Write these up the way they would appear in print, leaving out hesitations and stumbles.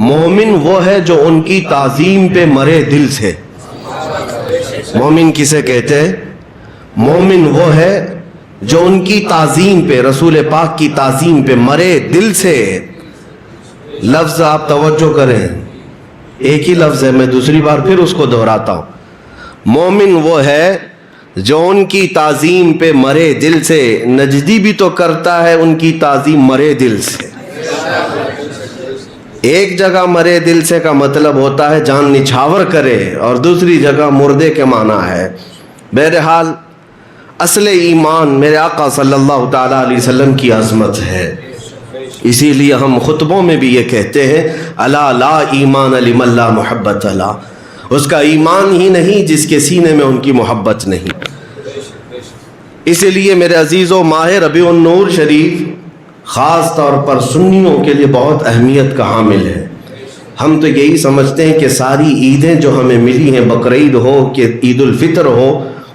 مومن وہ ہے جو ان کی تعظیم پہ مرے دل سے. مومن کسے کہتے ہیں؟ مومن وہ ہے جو ان کی تعظیم پہ، رسول پاک کی تعظیم پہ مرے دل سے. لفظ آپ توجہ کریں، ایک ہی لفظ ہے، میں دوسری بار پھر اس کو دہراتا ہوں. مومن وہ ہے جو ان کی تعظیم پہ مرے دل سے. نجدی بھی تو کرتا ہے ان کی تعظیم مرے دل سے. ایک جگہ مرے دل سے کا مطلب ہوتا ہے جان نچھاور کرے، اور دوسری جگہ مردے کے معنی ہے. بہرحال اصل ایمان میرے آقا صلی اللہ تعالیٰ علیہ وسلم کی عظمت ہے. اسی لیے ہم خطبوں میں بھی یہ کہتے ہیں الا لا ایمان لمن لا محبت لا. اس کا ایمان ہی نہیں جس کے سینے میں ان کی محبت نہیں. اسی لیے میرے عزیزو، ماہ ربیع النور شریف خاص طور پر سنیوں کے لیے بہت اہمیت کا حامل ہے. ہم تو یہی سمجھتے ہیں کہ ساری عیدیں جو ہمیں ملی ہیں، بقرعید ہو کہ عید الفطر ہو،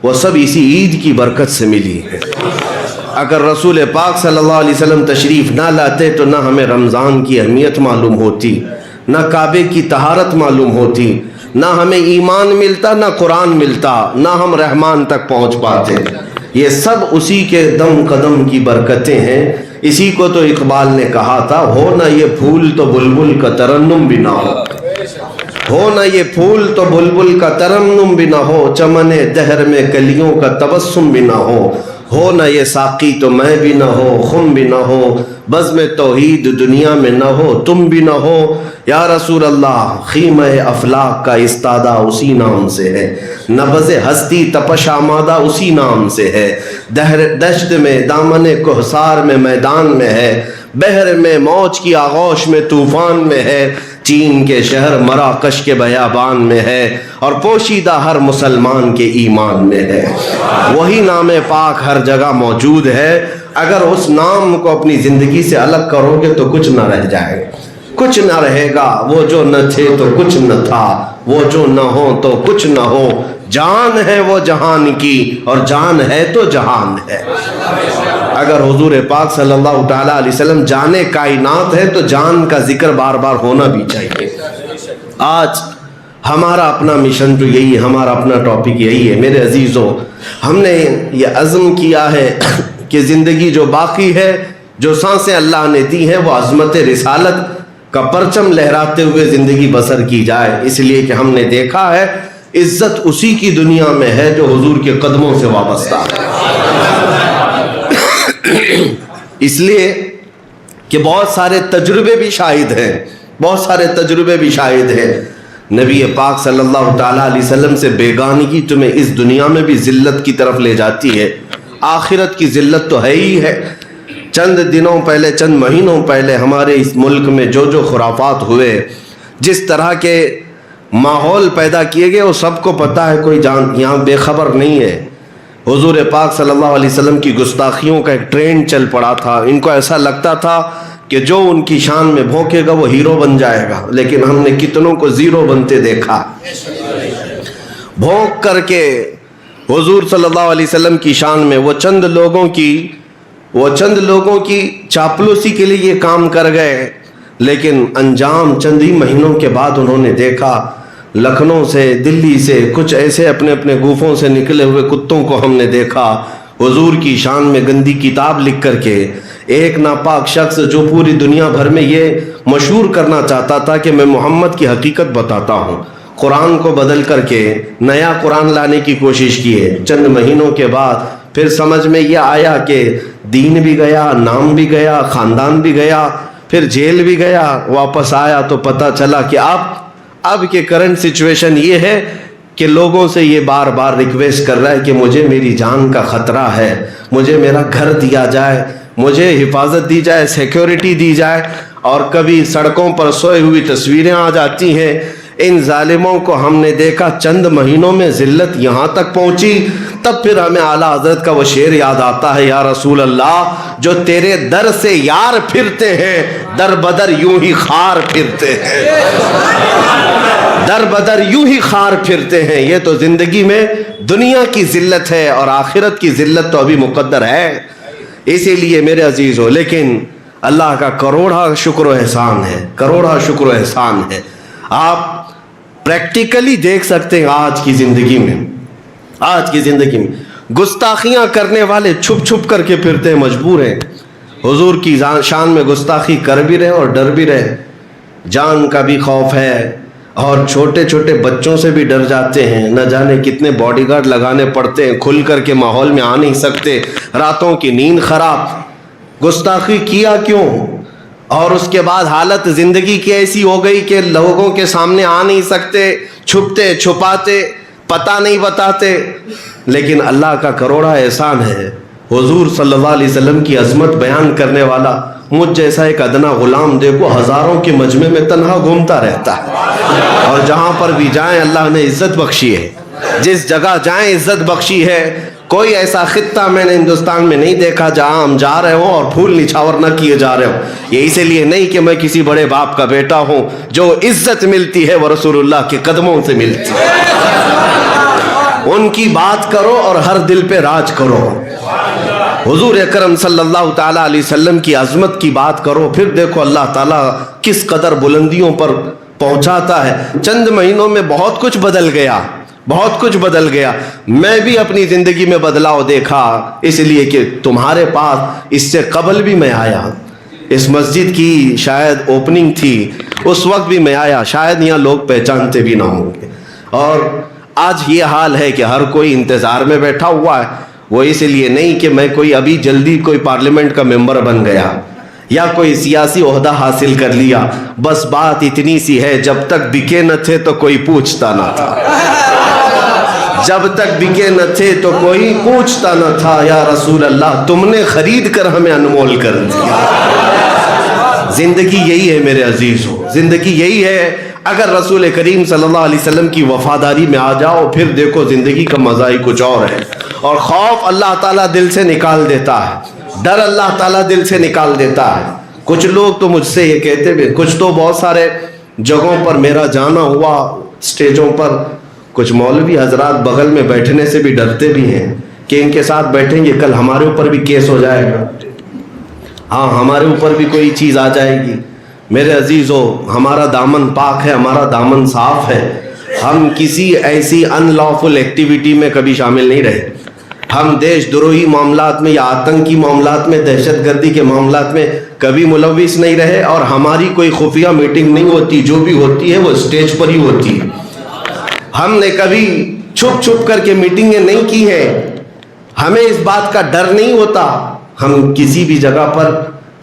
وہ سب اسی عید کی برکت سے ملی ہیں. اگر رسول پاک صلی اللہ علیہ وسلم تشریف نہ لاتے تو نہ ہمیں رمضان کی اہمیت معلوم ہوتی، نہ کعبے کی طہارت معلوم ہوتی، نہ ہمیں ایمان ملتا، نہ قرآن ملتا، نہ ہم رحمان تک پہنچ پاتے. یہ سب اسی کے دم قدم کی برکتیں ہیں. اسی کو تو اقبال نے کہا تھا، ہو نہ یہ پھول تو بلبل کا ترنم بھی نہ ہو. ہو نہ یہ پھول تو بلبل کا ترنم بھی نہ ہو، چمن دہر میں کلیوں کا تبسم بھی نہ ہو نہ یہ ساقی تو میں بھی نہ ہو، خم بھی نہ ہو، بزم توحید دنیا میں نہ ہو، تم بھی نہ ہو. یا رسول اللہ، خیمہ افلاک کا استادہ اسی نام سے ہے، نبض ہستی تپش آمادہ اسی نام سے ہے. دشت میں دامن کوہسار میں میدان میں ہے، بحر میں موج کی آغوش میں طوفان میں ہے، چین کے شہر مراکش کے بیابان میں ہے، اور پوشیدہ ہر مسلمان کے ایمان میں ہے. وہی نام پاک ہر جگہ موجود ہے. اگر اس نام کو اپنی زندگی سے الگ کرو گے تو کچھ نہ رہ جائے گا، کچھ نہ رہے گا. وہ جو نہ تھے تو کچھ نہ تھا، وہ جو نہ ہو تو کچھ نہ ہو. جان ہے وہ جہان کی، اور جان ہے تو جہان ہے. اگر حضور پاک صلی اللہ تعالیٰ علیہ وسلم جانے کائنات ہے تو جان کا ذکر بار بار ہونا بھی چاہیے. آج ہمارا اپنا مشن تو یہی ہے، ہمارا اپنا ٹاپک یہی ہے. میرے عزیزو، ہم نے یہ عزم کیا ہے کہ زندگی جو باقی ہے، جو سانسیں اللہ نے دی ہیں، وہ عظمت رسالت کا پرچم لہراتے ہوئے زندگی بسر کی جائے. اس لیے کہ ہم نے دیکھا ہے عزت اسی کی دنیا میں ہے جو حضور کے قدموں سے وابستہ ہے. اس لیے کہ بہت سارے تجربے بھی شاہد ہیں، بہت سارے تجربے بھی شاہد ہیں. نبی پاک صلی اللہ تعالیٰ علیہ وسلم سے بیگانگی تمہیں اس دنیا میں بھی ذلت کی طرف لے جاتی ہے، آخرت کی ذلت تو ہے ہی ہے. چند دنوں پہلے، چند مہینوں پہلے ہمارے اس ملک میں جو خرافات ہوئے، جس طرح کے ماحول پیدا کیے گئے، وہ سب کو پتہ ہے، کوئی یہاں بے خبر نہیں ہے. حضور پاک صلی اللہ علیہ وسلم کی گستاخیوں کا ایک ٹرینڈ چل پڑا تھا. ان کو ایسا لگتا تھا کہ جو ان کی شان میں بھونکے گا وہ ہیرو بن جائے گا، لیکن ہم نے کتنوں کو زیرو بنتے دیکھا. بھونک کر کے حضور صلی اللہ علیہ وسلم کی شان میں وہ چند لوگوں کی چاپلوسی کے لیے یہ کام کر گئے، لیکن انجام چند ہی مہینوں کے بعد انہوں نے دیکھا. لکھنؤ سے، دلی سے کچھ ایسے اپنے گوفوں سے نکلے ہوئے کتوں کو ہم نے دیکھا حضور کی شان میں گندی کتاب لکھ کر کے. ایک ناپاک شخص جو پوری دنیا بھر میں یہ مشہور کرنا چاہتا تھا کہ میں محمد کی حقیقت بتاتا ہوں، قرآن کو بدل کر کے نیا قرآن لانے کی کوشش کیے. چند مہینوں کے بعد پھر سمجھ میں یہ آیا کہ دین بھی گیا، نام بھی گیا، خاندان بھی گیا، پھر جیل بھی گیا. واپس آیا تو پتہ چلا کہ اب کے کرنٹ سچویشن یہ ہے کہ لوگوں سے یہ بار بار ریکویسٹ کر رہا ہے کہ مجھے میری جان کا خطرہ ہے، مجھے میرا گھر دیا جائے، مجھے حفاظت دی جائے، سیکیورٹی دی جائے. اور کبھی سڑکوں پر سوئے ہوئی تصویریں آ جاتی ہیں. ان ظالموں کو ہم نے دیکھا چند مہینوں میں ذلت یہاں تک پہنچی. تب پھر ہمیں اعلیٰ حضرت کا وہ شعر یاد آتا ہے، یا رسول اللہ، جو تیرے در سے یار پھرتے ہیں، در بدر یوں ہی خار پھرتے ہیں، در بدر یوں ہی خار پھرتے ہیں. یہ تو زندگی میں دنیا کی ذلت ہے، اور آخرت کی ذلت تو ابھی مقدر ہے. اسی لیے میرے عزیزو، لیکن اللہ کا کروڑا شکر و احسان ہے، کروڑا شکر و احسان ہے۔ آپ پریکٹیکلی دیکھ سکتے ہیں آج کی زندگی میں، آج کی زندگی میں گستاخیاں کرنے والے چھپ چھپ کر کے پھرتے ہیں، مجبور ہیں حضور کی شان میں گستاخی کر بھی رہے اور ڈر بھی رہے، جان کا بھی خوف ہے، اور چھوٹے چھوٹے بچوں سے بھی ڈر جاتے ہیں، نہ جانے کتنے باڈی گارڈ لگانے پڑتے ہیں، کھل کر کے ماحول میں آ نہیں سکتے، راتوں کی نیند خراب۔ گستاخی کیا کیوں؟ اور اس کے بعد حالت زندگی کی ایسی ہو گئی کہ لوگوں کے سامنے آ نہیں سکتے، چھپتے چھپاتے، پتہ نہیں بتاتے۔ لیکن اللہ کا کروڑا احسان ہے، حضور صلی اللہ علیہ وسلم کی عظمت بیان کرنے والا مجھ جیسا ایک ادنا غلام دیکھو ہزاروں کے مجمع میں تنہا گھومتا رہتا ہے، اور جہاں پر بھی جائیں اللہ نے عزت بخشی ہے، جس جگہ جائیں عزت بخشی ہے۔ کوئی ایسا خطہ میں نے ہندوستان میں نہیں دیکھا جہاں ہم جا رہے ہوں اور پھول نچھاور نہ کیے جا رہے ہوں۔ یہ اسی لیے نہیں کہ میں کسی بڑے باپ کا بیٹا ہوں، جو عزت ملتی ہے وہ رسول اللہ کے قدموں سے ملتی ہے۔ ان کی بات کرو اور ہر دل پہ راج کرو، حضور اکرم صلی اللہ تعالیٰ علیہ وسلم کی عظمت کی بات کرو، پھر دیکھو اللہ تعالیٰ کس قدر بلندیوں پر پہنچاتا ہے۔ چند مہینوں میں بہت کچھ بدل گیا، بہت کچھ بدل گیا۔ میں بھی اپنی زندگی میں بدلاؤ دیکھا، اس لیے کہ تمہارے پاس اس سے قبل بھی میں آیا، اس مسجد کی شاید اوپننگ تھی، اس وقت بھی میں آیا، شاید یہاں لوگ پہچانتے بھی نہ ہوں گے۔ اور آج یہ حال ہے کہ ہر کوئی انتظار میں بیٹھا ہوا ہے، وہ اس لیے نہیں کہ میں کوئی ابھی جلدی کوئی پارلیمنٹ کا ممبر بن گیا یا کوئی سیاسی عہدہ حاصل کر لیا، بس بات اتنی سی ہے، جب تک بکے نہ تھے تو کوئی پوچھتا نہ تھا، جب تک بکے نہ تھے تو کوئی پوچھتا نہ تھا، یا رسول اللہ تم نے خرید کر ہمیں انمول کر دیا۔ زندگی یہی ہے میرے عزیزو، زندگی یہی ہے۔ اگر رسول کریم صلی اللہ علیہ وسلم کی وفاداری میں آ جاؤ، پھر دیکھو زندگی کا مزہ ہی کچھ اور ہے۔ اور خوف اللہ تعالیٰ دل سے نکال دیتا ہے، ڈر اللہ تعالیٰ دل سے نکال دیتا ہے۔ کچھ لوگ تو مجھ سے یہ کہتے بھی، کچھ تو بہت سارے جگہوں پر میرا جانا ہوا، اسٹیجوں پر، کچھ مولوی حضرات بغل میں بیٹھنے سے بھی ڈرتے بھی ہیں کہ ان کے ساتھ بیٹھیں گے کل ہمارے اوپر بھی کیس ہو جائے گا، ہاں ہمارے اوپر بھی کوئی چیز آ جائے گی۔ میرے عزیزو، ہمارا دامن پاک ہے، ہمارا دامن صاف ہے، ہم کسی ایسی ان لافل ایکٹیویٹی میں کبھی شامل نہیں رہے، ہم دیش دروہی معاملات میں یا آتنکی معاملات میں، دہشت گردی کے معاملات میں کبھی ملوث نہیں رہے، اور ہماری کوئی خفیہ میٹنگ نہیں ہوتی، جو بھی ہوتی ہے وہ اسٹیج پر ہی ہوتی ہے۔ ہم نے کبھی چھپ چھپ کر کے میٹنگیں نہیں کی ہیں، ہمیں اس بات کا ڈر نہیں ہوتا، ہم کسی بھی جگہ پر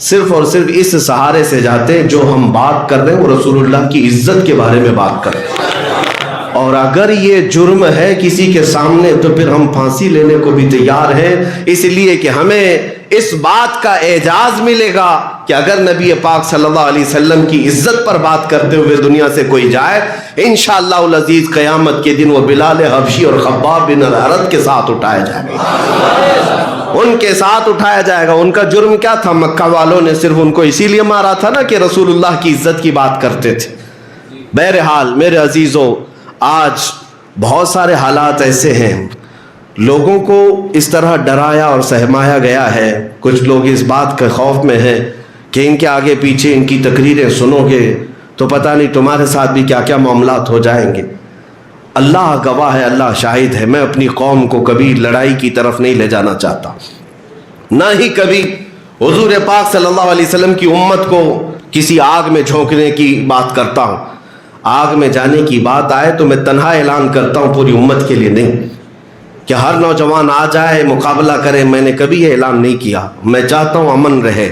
صرف اور صرف اس سہارے سے جاتے ہیں، جو ہم بات کر رہے ہیں وہ رسول اللہ کی عزت کے بارے میں بات کر رہے ہیں، اور اگر یہ جرم ہے کسی کے سامنے تو پھر ہم پھانسی لینے کو بھی تیار ہیں، اس لیے کہ ہمیں اس بات کا اعزاز ملے گا کہ اگر نبی پاک صلی اللہ علیہ وسلم کی عزت پر بات کرتے ہوئے دنیا سے کوئی جائے، انشاءاللہ العزیز قیامت کے دن وہ بلال حبشی اور خباب بن الارت کے ساتھ اٹھایا جائے گا، ان کے ساتھ اٹھایا جائے گا۔ ان کا جرم کیا تھا؟ مکہ والوں نے صرف ان کو اسی لیے مارا تھا نا کہ رسول اللہ کی عزت کی بات کرتے تھے۔ بہرحال میرے عزیزو، آج بہت سارے حالات ایسے ہیں، لوگوں کو اس طرح ڈرایا اور سہمایا گیا ہے، کچھ لوگ اس بات کے خوف میں ہیں کہ ان کے آگے پیچھے ان کی تقریریں سنو گے تو پتہ نہیں تمہارے ساتھ بھی کیا کیا معاملات ہو جائیں گے۔ اللہ گواہ ہے، اللہ شاہد ہے، میں اپنی قوم کو کبھی لڑائی کی طرف نہیں لے جانا چاہتا، نہ ہی کبھی حضور پاک صلی اللہ علیہ وسلم کی امت کو کسی آگ میں جھونکنے کی بات کرتا ہوں۔ آگ میں جانے کی بات آئے تو میں تنہا اعلان کرتا ہوں، پوری امت کے لیے نہیں کہ ہر نوجوان آ جائے مقابلہ کرے، میں نے کبھی یہ اعلان نہیں کیا۔ میں چاہتا ہوں امن رہے،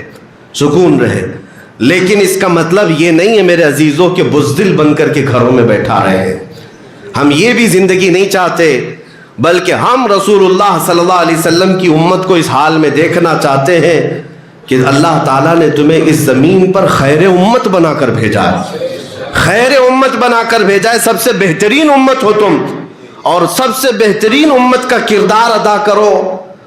سکون رہے، لیکن اس کا مطلب یہ نہیں ہے میرے عزیزوں کہ بزدل بن کر کے گھروں میں بیٹھا رہے ہیں۔ ہم یہ بھی زندگی نہیں چاہتے، بلکہ ہم رسول اللہ صلی اللہ علیہ وسلم کی امت کو اس حال میں دیکھنا چاہتے ہیں کہ اللہ تعالیٰ نے تمہیں اس زمین پر خیر امت بنا کر بھیجا ہے، خیر امت بنا کر بھیجا ہے، سب سے بہترین امت ہو تم، اور سب سے بہترین امت کا کردار ادا کرو۔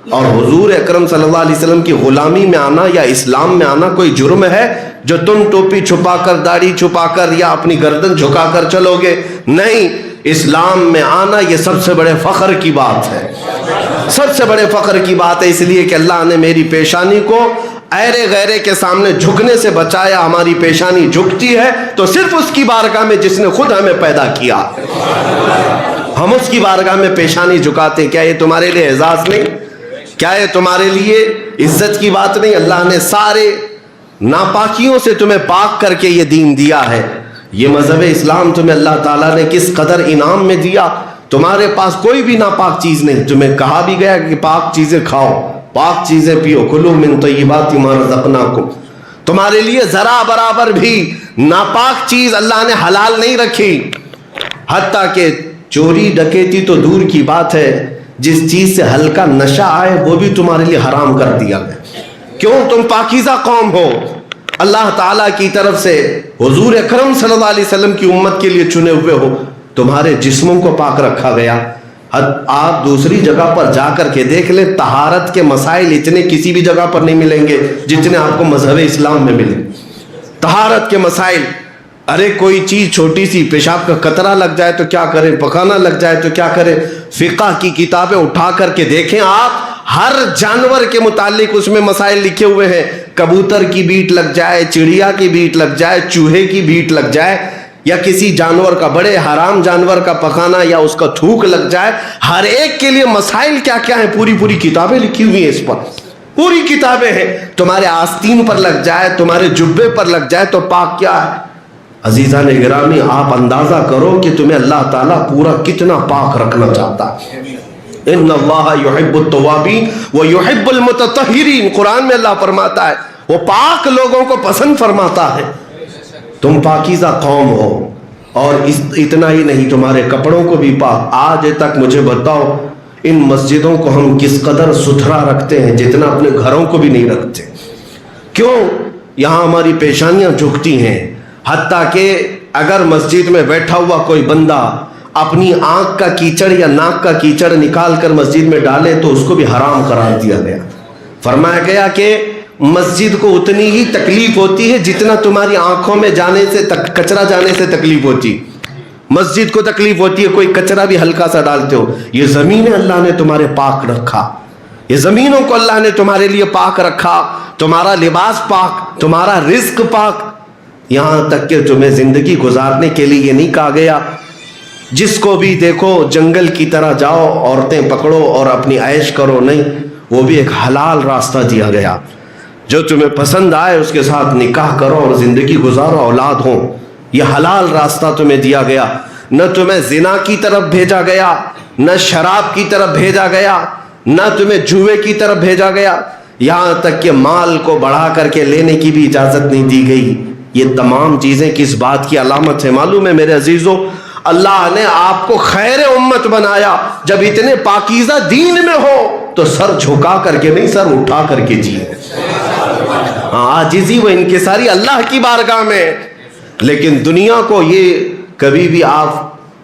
اور حضور اکرم صلی اللہ علیہ وسلم کی غلامی میں آنا یا اسلام میں آنا کوئی جرم ہے جو تم ٹوپی چھپا کر، داڑھی چھپا کر یا اپنی گردن جھکا کر چلو گے؟ نہیں، اسلام میں آنا یہ سب سے بڑے فخر کی بات ہے، سب سے بڑے فخر کی بات ہے، اس لیے کہ اللہ نے میری پیشانی کو ایرے غیرے کے سامنے جھکنے سے بچایا. ہماری پیشانی جھکتی ہے تو صرف اس کی بارگاہ میں جس نے خود ہمیں پیدا کیا. ہم اس کی بارگاہ میں پیشانی جھکاتے. کیا یہ تمہارے لیے اعزاز نہیں؟ کیا یہ تمہارے لیے عزت کی بات نہیں؟ اللہ نے سارے ناپاکیوں سے تمہیں پاک کر کے یہ دین دیا ہے. یہ مذہب اسلام تمہیں اللہ تعالیٰ نے کس قدر انعام میں دیا. تمہارے پاس کوئی بھی ناپاک چیز نہیں. تمہیں کہا بھی گیا کہ پاک چیزیں کھاؤ, پاک چیزیں پیو, کلوا من طیبات ما رزقناکم. تمہارے لیے ذرا برابر بھی ناپاک چیز اللہ نے حلال نہیں رکھی. حتیٰ کہ چوری ڈکیتی تو دور کی بات ہے, جس چیز سے ہلکا نشہ آئے وہ بھی تمہارے لیے حرام کر دیا گیا. کیوں؟ تم پاکیزہ قوم ہو. اللہ تعالیٰ کی طرف سے حضور اکرم صلی اللہ علیہ وسلم کی امت کے لیے چنے ہوئے ہو. تمہارے جسموں کو پاک رکھا گیا. آپ دوسری جگہ پر جا کر کے دیکھ لیں, طہارت کے مسائل اتنے کسی بھی جگہ پر نہیں ملیں گے جتنے آپ کو مذہب اسلام میں ملیں. طہارت کے مسائل, ارے کوئی چیز چھوٹی سی پیشاب کا قطرہ لگ جائے تو کیا کریں, پکانا لگ جائے تو کیا کریں. فقہ کی کتابیں اٹھا کر کے دیکھیں آپ, ہر جانور کے متعلق اس میں مسائل لکھے ہوئے ہیں. کبوتر کی بیٹ لگ جائے, چڑیا کی بیٹ لگ جائے, چوہے کی بیٹ لگ جائے, یا کسی جانور کا, بڑے حرام جانور کا پکانا یا اس کا تھوک لگ جائے, ہر ایک کے لیے مسائل کیا کیا ہیں. پوری کتابیں لکھی ہوئی ہیں اس پر, پوری کتابیں ہیں. تمہارے آستین پر لگ جائے, تمہارے جبے پر لگ جائے تو پاک کیا ہے. عزیزان گرامی, آپ اندازہ کرو کہ تمہیں اللہ تعالیٰ پورا کتنا پاک رکھنا چاہتا ہے. ان اللہ یحب التوابین ویحب المتطہرین. قرآن میں اللہ فرماتا ہے وہ پاک لوگوں کو پسند فرماتا ہے. تم پاکیزہ قوم ہو. اور اتنا ہی نہیں, تمہارے کپڑوں کو بھی پاک. آج تک مجھے بتاؤ ان مسجدوں کو ہم کس قدر ستھرا رکھتے ہیں, جتنا اپنے گھروں کو بھی نہیں رکھتے. کیوں؟ یہاں ہماری پیشانیاں جھکتی ہیں. حتیٰ کہ اگر مسجد میں بیٹھا ہوا کوئی بندہ اپنی آنکھ کا کیچڑ یا ناک کا کیچڑ نکال کر مسجد میں ڈالے تو اس کو بھی حرام قرار دیا گیا. فرمایا گیا کہ مسجد کو اتنی ہی تکلیف ہوتی ہے جتنا تمہاری آنکھوں میں جانے سے کچرا جانے سے تکلیف ہوتی. مسجد کو تکلیف ہوتی ہے کوئی کچرا بھی ہلکا سا ڈالتے ہو. یہ زمینیں اللہ نے تمہارے پاک رکھا, یہ زمینوں کو اللہ نے تمہارے لیے پاک رکھا. تمہارا لباس پاک, تمہارا رزق پاک. یہاں تک کہ تمہیں زندگی گزارنے کے لیے یہ نہیں کہا گیا جس کو بھی دیکھو جنگل کی طرح جاؤ, عورتیں پکڑو اور اپنی عیش کرو. نہیں, وہ بھی ایک حلال راستہ دیا گیا. جو تمہیں پسند آئے اس کے ساتھ نکاح کرو اور زندگی گزارو, اولاد ہو. یہ حلال راستہ تمہیں دیا گیا. نہ تمہیں زنا کی طرف بھیجا گیا, نہ شراب کی طرف بھیجا گیا, نہ تمہیں جوئے کی طرف بھیجا گیا. یہاں تک کہ مال کو بڑھا کر کے لینے کی بھی اجازت نہیں دی گئی. یہ تمام چیزیں کس بات کی علامت ہے معلوم ہے میرے عزیزو؟ اللہ نے آپ کو خیر امت بنایا. جب اتنے پاکیزہ دین میں ہو تو سر جھکا کر کے نہیں, سر اٹھا کر کے جیے. عاجزی و انکساری اللہ کی بارگاہ میں. لیکن دنیا کو یہ کبھی بھی آپ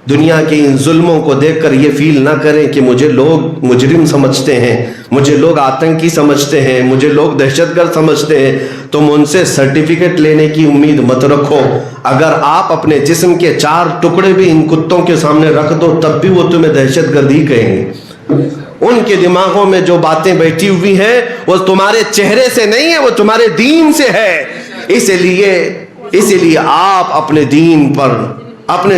دنیا کے ان ظلموں کو دیکھ کر یہ فیل نہ کریں کہ مجھے لوگ مجرم سمجھتے ہیں, مجھے لوگ آتنکی سمجھتے ہیں, مجھے لوگ دہشت گرد سمجھتے ہیں. تم ان سے سرٹیفکیٹ لینے کی امید مت رکھو. اگر آپ اپنے جسم کے 4 ٹکڑے بھی ان کتوں کے سامنے رکھ دو تب بھی وہ تمہیں دہشت گرد ہی کہیں گے. ان کے دماغوں میں جو باتیں بیٹھی ہوئی ہیں وہ تمہارے چہرے سے نہیں ہے, وہ تمہارے دین سے ہے. اسی لیے آپ اپنے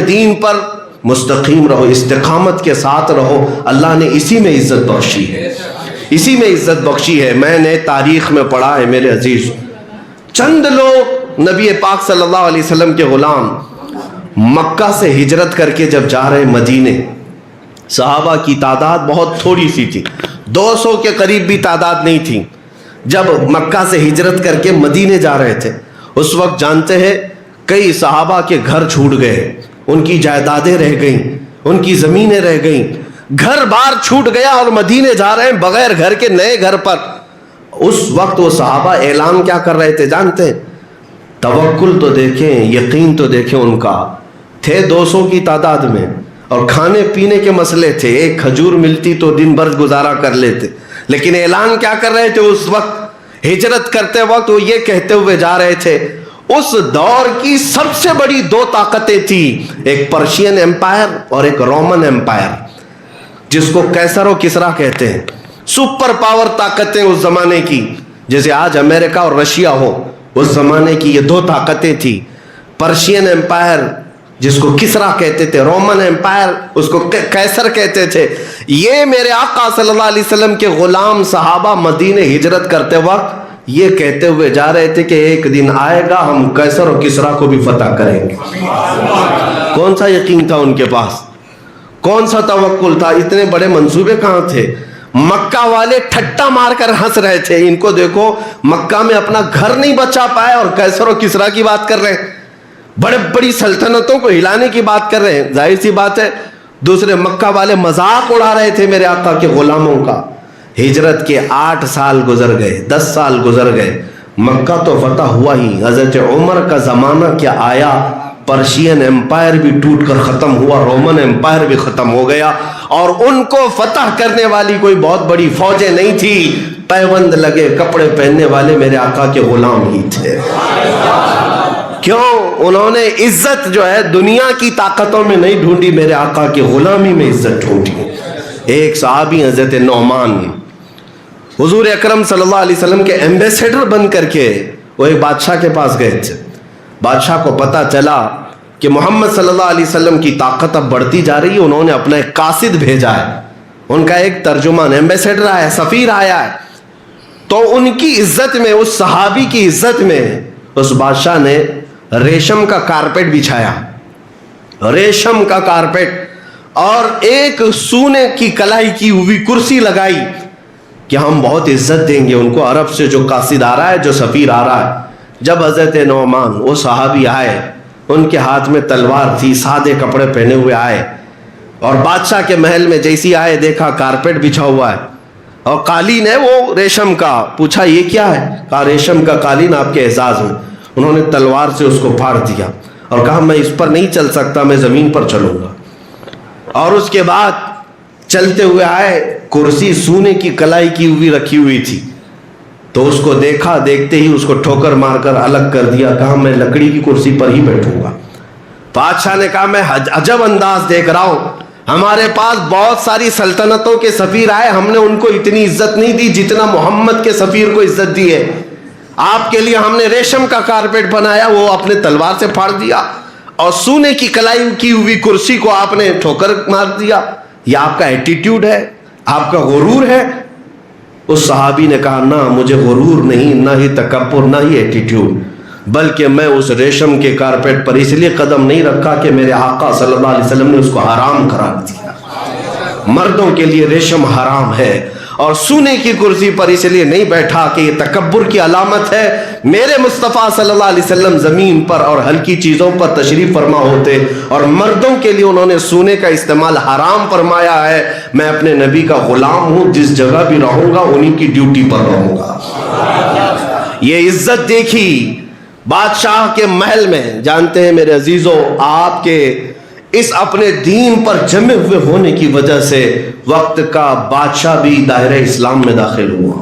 دین پر مستقیم رہو, استقامت کے ساتھ رہو. اللہ نے اسی میں عزت بخشی ہے, اسی میں عزت بخشی ہے. میں نے تاریخ میں پڑھا ہے میرے عزیز, چند لوگ نبی پاک صلی اللہ علیہ وسلم کے غلام مکہ سے ہجرت کر کے جب جا رہے مدینے, صحابہ کی تعداد بہت تھوڑی سی تھی, 200 کے قریب بھی تعداد نہیں تھی. جب مکہ سے ہجرت کر کے مدینے جا رہے تھے اس وقت جانتے ہیں کئی صحابہ کے گھر چھوٹ گئے, ان کی جائیدادیں رہ گئیں, ان کی زمینیں رہ گئیں, گھر بار چھوٹ گیا اور مدینے جا رہے ہیں بغیر گھر کے نئے گھر پر. اس وقت وہ صحابہ اعلان کیا کر رہے تھے جانتے ہیں؟ توکل تو دیکھیں, یقین تو دیکھیں. ان کا تھے 200 کی تعداد میں اور کھانے پینے کے مسئلے تھے, ایک کھجور ملتی تو دن بھر گزارا کر لیتے. لیکن اعلان کیا کر رہے تھے اس وقت؟ ہجرت کرتے وقت وہ یہ کہتے ہوئے جا رہے تھے, اس دور کی سب سے بڑی 2 طاقتیں تھیں, ایک پرشین ایمپائر اور ایک رومن ایمپائر, جس کو کیسر و کسرا کہتے ہیں. سپر پاور طاقتیں اس زمانے کی, جیسے آج امریکہ اور رشیا ہو، اس زمانے کی یہ دو طاقتیں تھی، پرشین امپائر جس کو کسرا کہتے تھے، رومن امپائر اس کو قیصر کہتے تھے۔ یہ میرے آقا صلی اللہ علیہ وسلم کے غلام صحابہ مدینے ہجرت کرتے وقت یہ کہتے ہوئے جا رہے تھے کہ ایک دن آئے گا ہم قیصر اور کسرا کو بھی فتح کریں گے۔ کون سا یقین تھا ان کے پاس؟ کون سا توکل تھا؟ اتنے بڑے منصوبے کہاں تھے؟ مکہ والے ٹھٹا مار کر ہنس رہے تھے، ان کو دیکھو مکہ میں اپنا گھر نہیں بچا پائے اور قیصر و کسرا کی بات کر رہے ہیں، بڑے بڑی سلطنتوں کو ہلانے کی بات کر رہے ہیں۔ ظاہر سی بات ہے دوسرے مکہ والے مذاق اڑا رہے تھے میرے آقا کے غلاموں کا۔ ہجرت کے 8 سال گزر گئے، 10 سال گزر گئے، مکہ تو فتح ہوا ہی، حضرت عمر کا زمانہ کیا آیا، پرشین امپائر بھی ٹوٹ کر ختم ہوا، رومن امپائر بھی ختم ہو گیا، اور ان کو فتح کرنے والی کوئی بہت بڑی فوجیں نہیں تھی، پیوند لگے کپڑے پہننے والے میرے آقا کے غلام ہی تھے۔ کیوں؟ انہوں نے عزت جو ہے دنیا کی طاقتوں میں نہیں ڈھونڈی، میرے آقا کی غلامی میں عزت ڈھونڈی۔ ایک صحابی حضرت نعمان حضور اکرم صلی اللہ علیہ وسلم کے ایمبیسیڈر بن کر کے وہ ایک بادشاہ کے پاس گئے تھے۔ بادشاہ کو پتا چلا کہ محمد صلی اللہ علیہ وسلم کی طاقت اب بڑھتی جا رہی ہے، انہوں نے اپنا ایک قاصد بھیجا ہے، ان کا ایک ترجمان ایمبیسیڈر آیا ہے، سفیر آیا ہے۔ تو ان کی عزت میں، اس صحابی کی عزت میں اس بادشاہ نے ریشم کا کارپیٹ بچھایا، ریشم کا کارپیٹ، اور ایک سونے کی کلائی کی ہوئی کرسی لگائی کہ ہم بہت عزت دیں گے ان کو، عرب سے جو قاصد آ رہا ہے، جو سفیر آ رہا ہے۔ جب حضرت نعمان وہ صحابی آئے، ان کے ہاتھ میں تلوار تھی، سادے کپڑے پہنے ہوئے آئے، اور بادشاہ کے محل میں جیسی آئے دیکھا کارپیٹ بچھا ہوا ہے اور قالین ہے وہ ریشم کا۔ پوچھا یہ کیا ہے؟ کہا ریشم کا قالین آپ کے اعزاز میں۔ انہوں نے تلوار سے اس کو پھاڑ دیا اور کہا میں اس پر نہیں چل سکتا، میں زمین پر چلوں گا۔ اور اس کے بعد چلتے ہوئے آئے، کرسی سونے کی کلائی کی ہوئی رکھی ہوئی تھی، تو اس کو دیکھا، دیکھتے ہی اس کو ٹھوکر مار کر الگ کر دیا، کہا میں لکڑی کی کرسی پر ہی بیٹھوں گا۔ بادشاہ نے کہا میں عجب انداز دیکھ رہا ہوں، ہمارے پاس بہت ساری سلطنتوں کے سفیر آئے، ہم نے ان کو اتنی عزت نہیں دی جتنا محمد کے سفیر کو عزت دی ہے۔ آپ کے لیے ہم نے ریشم کا کارپیٹ بنایا، وہ اپنے تلوار سے پھاڑ دیا، اور سونے کی کلائی کی ہوئی کرسی کو آپ نے ٹھوکر مار دیا۔ یہ آپ کا ایٹیٹیوڈ ہے، آپ کا غرور ہے؟ اس صحابی نے کہا نہ، مجھے غرور نہیں، نہ ہی تکبر، نہ ہی ایٹیٹیوڈ، بلکہ میں اس ریشم کے کارپیٹ پر اس لیے قدم نہیں رکھا کہ میرے آقا صلی اللہ علیہ وسلم نے اس کو حرام قرار دیا۔ مردوں کے لیے ریشم حرام ہے، اور سونے کی کرسی پر اس لیے نہیں بیٹھا کہ یہ تکبر کی علامت ہے۔ میرے مصطفیٰ صلی اللہ علیہ وسلم زمین پر اور ہلکی چیزوں پر تشریف فرما ہوتے، اور مردوں کے لیے انہوں نے سونے کا استعمال حرام فرمایا ہے۔ میں اپنے نبی کا غلام ہوں، جس جگہ بھی رہوں گا انہی کی ڈیوٹی پر رہوں گا۔ یہ عزت دیکھی بادشاہ کے محل میں۔ جانتے ہیں میرے عزیزو، آپ کے اس اپنے دین پر جمے ہوئے ہونے کی وجہ سے وقت کا بادشاہ بھی دائرہ اسلام میں داخل ہوا۔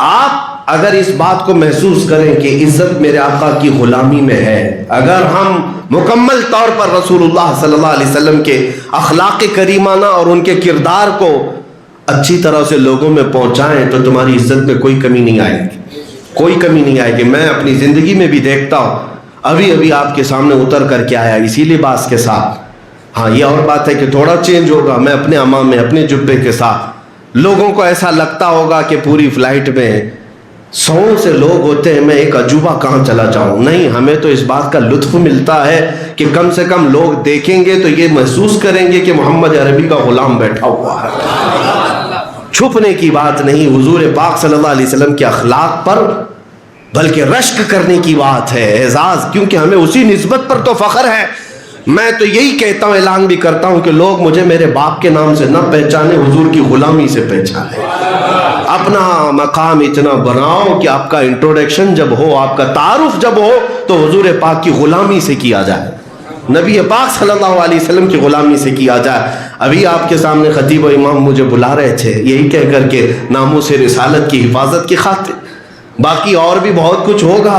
آپ اگر اس بات کو محسوس کریں کہ عزت میرے آقا کی غلامی میں ہے، اگر ہم مکمل طور پر رسول اللہ صلی اللہ علیہ وسلم کے اخلاق کریمانہ اور ان کے کردار کو اچھی طرح سے لوگوں میں پہنچائیں تو تمہاری عزت میں کوئی کمی نہیں آئے گی، کوئی کمی نہیں آئے گی۔ میں اپنی زندگی میں بھی دیکھتا ہوں، ابھی آپ کے سامنے اتر کر کے آیا اسی لباس کے ساتھ، ہاں یہ اور بات ہے کہ تھوڑا چینج ہوگا، میں اپنے امام میں اپنے جبے کے ساتھ۔ لوگوں کو ایسا لگتا ہوگا کہ پوری فلائٹ میں 100 سے لوگ ہوتے ہیں، میں ایک عجوبہ کہاں چلا جاؤں۔ نہیں، ہمیں تو اس بات کا لطف ملتا ہے کہ کم سے کم لوگ دیکھیں گے تو یہ محسوس کریں گے کہ محمد عربی کا غلام بیٹھا ہوا ہے۔ چھپنے کی بات نہیں، حضور پاک صلی اللہ علیہ وسلم کے اخلاق پر بلکہ رشک کرنے کی بات ہے، اعزاز، کیونکہ ہمیں اسی نسبت پر تو فخر ہے۔ میں تو یہی کہتا ہوں، اعلان بھی کرتا ہوں کہ لوگ مجھے میرے باپ کے نام سے نہ پہچانے، حضور کی غلامی سے پہچانے۔ اپنا مقام اتنا بناؤ کہ آپ کا انٹروڈکشن جب ہو، آپ کا تعارف جب ہو تو حضور پاک کی غلامی سے کیا جائے، نبی پاک صلی اللہ علیہ وسلم کی غلامی سے کیا جائے۔ ابھی آپ کے سامنے خطیب و امام مجھے بلا رہے تھے یہی کہہ کر کے ناموس رسالت کی حفاظت کی خاطر، باقی اور بھی بہت کچھ ہوگا،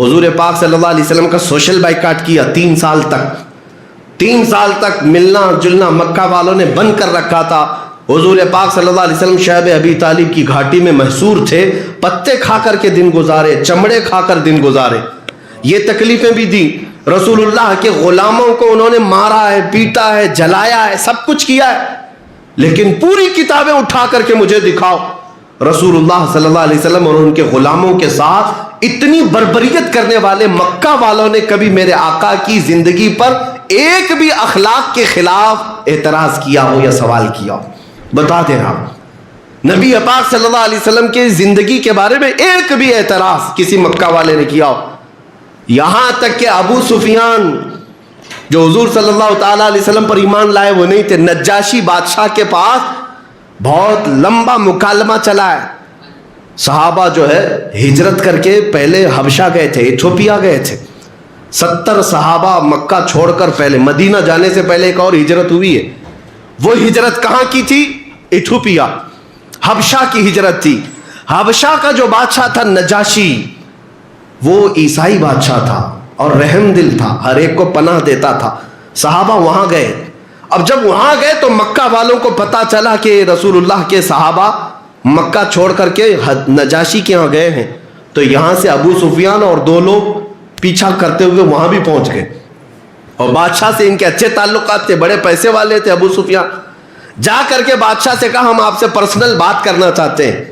حضور پاک صلی اللہ علیہ وسلم کا سوشل بائیکاٹ کیا 3 سال تک. 3 سال تک ملنا جلنا مکہ والوں نے بند کر رکھا تھا. حضور پاک صلی اللہ علیہ وسلم شعب ابی طالب کی گھاٹی میں محصور تھے, پتے کھا کر کے دن گزارے, چمڑے کھا کر دن گزارے. یہ تکلیفیں بھی دی. رسول اللہ کے غلاموں کو انہوں نے مارا ہے, پیٹا ہے, جلایا ہے, سب کچھ کیا ہے, لیکن پوری کتابیں اٹھا کر کے مجھے دکھاؤ. رسول اللہ صلی اللہ علیہ وسلم اور ان کے غلاموں کے ساتھ اتنی بربریت کرنے والے مکہ والوں نے کبھی میرے آقا کی زندگی پر ایک بھی اخلاق کے خلاف اعتراض کیا ہو یا سوال کیا ہو؟ بتا دیں آپ نبی پاک صلی اللہ علیہ وسلم کی زندگی کے بارے میں ایک بھی اعتراض کسی مکہ والے نے کیا ہو؟ یہاں تک کہ ابو سفیان جو حضور صلی اللہ تعالیٰ علیہ وسلم پر ایمان لائے وہ نہیں تھے, نجاشی بادشاہ کے پاس بہت لمبا مکالمہ چلا ہے. صحابہ جو ہے ہجرت کر کے پہلے حبشہ گئے تھے, ایتھوپیا گئے تھے. 70 صحابہ مکہ چھوڑ کر پہلے مدینہ جانے سے پہلے ایک اور ہجرت ہوئی ہے. وہ ہجرت کہاں کی تھی؟ ایتھوپیا, حبشہ کی ہجرت تھی. حبشہ کا جو بادشاہ تھا نجاشی, وہ عیسائی بادشاہ تھا اور رحم دل تھا, ہر ایک کو پناہ دیتا تھا. صحابہ وہاں گئے. اب جب وہاں گئے تو مکہ والوں کو پتا چلا کہ رسول اللہ کے صحابہ مکہ چھوڑ کر کے نجاشی کے یہاں گئے ہیں, تو یہاں سے ابو سفیان اور 2 لوگ پیچھا کرتے ہوئے وہاں بھی پہنچ گئے. اور بادشاہ سے ان کے اچھے تعلقات تھے, بڑے پیسے والے تھے ابو سفیان. جا کر کے بادشاہ سے کہا ہم آپ سے پرسنل بات کرنا چاہتے ہیں.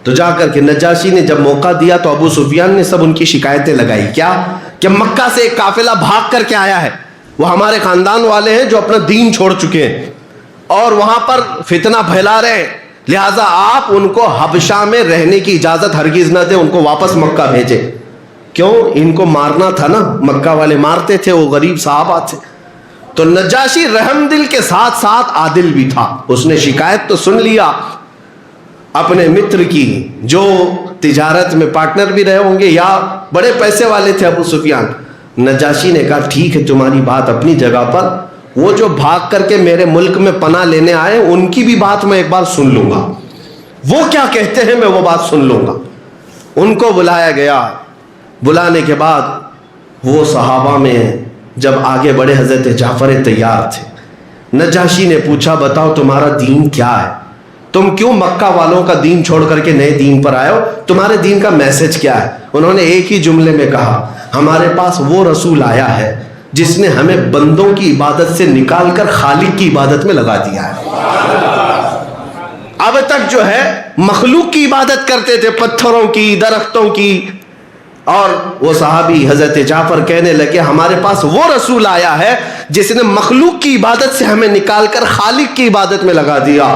تو جا کر کے نجاشی نے جب موقع دیا تو ابو سفیان نے سب ان کی شکایتیں لگائی. کیا کہ مکہ سے ایک قافلہ بھاگ کر کے آیا ہے, وہ ہمارے خاندان والے ہیں جو اپنا دین چھوڑ چکے ہیں اور وہاں پر فتنہ پھیلا رہے ہیں, لہٰذا آپ ان کو حبشہ میں رہنے کی اجازت ہرگز نہ دیں, ان کو واپس مکہ بھیجیں. کیوں؟ ان کو مارنا تھا نا, مکہ والے مارتے تھے, وہ غریب صحابہ تھے. تو نجاشی رحم دل کے ساتھ ساتھ عادل بھی تھا. اس نے شکایت تو سن لیا اپنے متر کی, جو تجارت میں پارٹنر بھی رہے ہوں گے یا بڑے پیسے والے تھے ابو سفیان. نجاشی نے کہا ٹھیک ہے تمہاری بات اپنی جگہ پر, وہ جو بھاگ کر کے میرے ملک میں پناہ لینے آئے ان کی بھی بات میں ایک بار سن لوں گا, وہ کیا کہتے ہیں میں وہ بات سن لوں گا. ان کو بلایا گیا. بلانے کے بعد وہ صحابہ میں جب آگے بڑے حضرت جعفر تیار تھے. نجاشی نے پوچھا بتاؤ تمہارا دین کیا ہے, تم کیوں مکہ والوں کا دین چھوڑ کر کے نئے دین پر آئے ہو, تمہارے دین کا میسج کیا ہے؟ انہوں نے ایک ہی جملے میں کہا ہمارے پاس وہ رسول آیا ہے جس نے ہمیں بندوں کی عبادت سے نکال کر خالق کی عبادت میں لگا دیا ہے. اب تک جو ہے مخلوق کی عبادت کرتے تھے, پتھروں کی, درختوں کی, اور وہ صحابی حضرت جعفر کہنے لگے ہمارے پاس وہ رسول آیا ہے جس نے مخلوق کی عبادت سے ہمیں نکال کر خالق کی عبادت میں لگا دیا.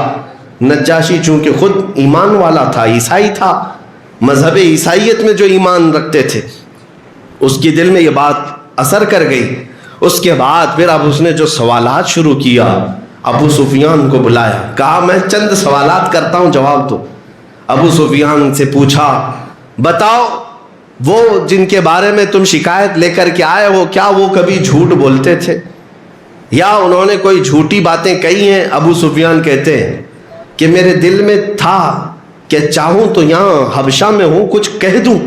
نجاشی چونکہ خود ایمان والا تھا, عیسائی تھا, مذہب عیسائیت میں جو ایمان رکھتے تھے, اس کی دل میں یہ بات اثر کر گئی. اس کے بعد پھر اب اس نے جو سوالات شروع کیا, ابو سفیان کو بلایا, کہا میں چند سوالات کرتا ہوں جواب دو. ابو سفیان سے پوچھا بتاؤ وہ جن کے بارے میں تم شکایت لے کر کے آئے ہو کیا وہ کبھی جھوٹ بولتے تھے یا انہوں نے کوئی جھوٹی باتیں کہی ہیں؟ ابو سفیان کہتے ہیں کہ میرے دل میں تھا کہ چاہوں تو یہاں حبشہ میں ہوں کچھ کہہ دوں,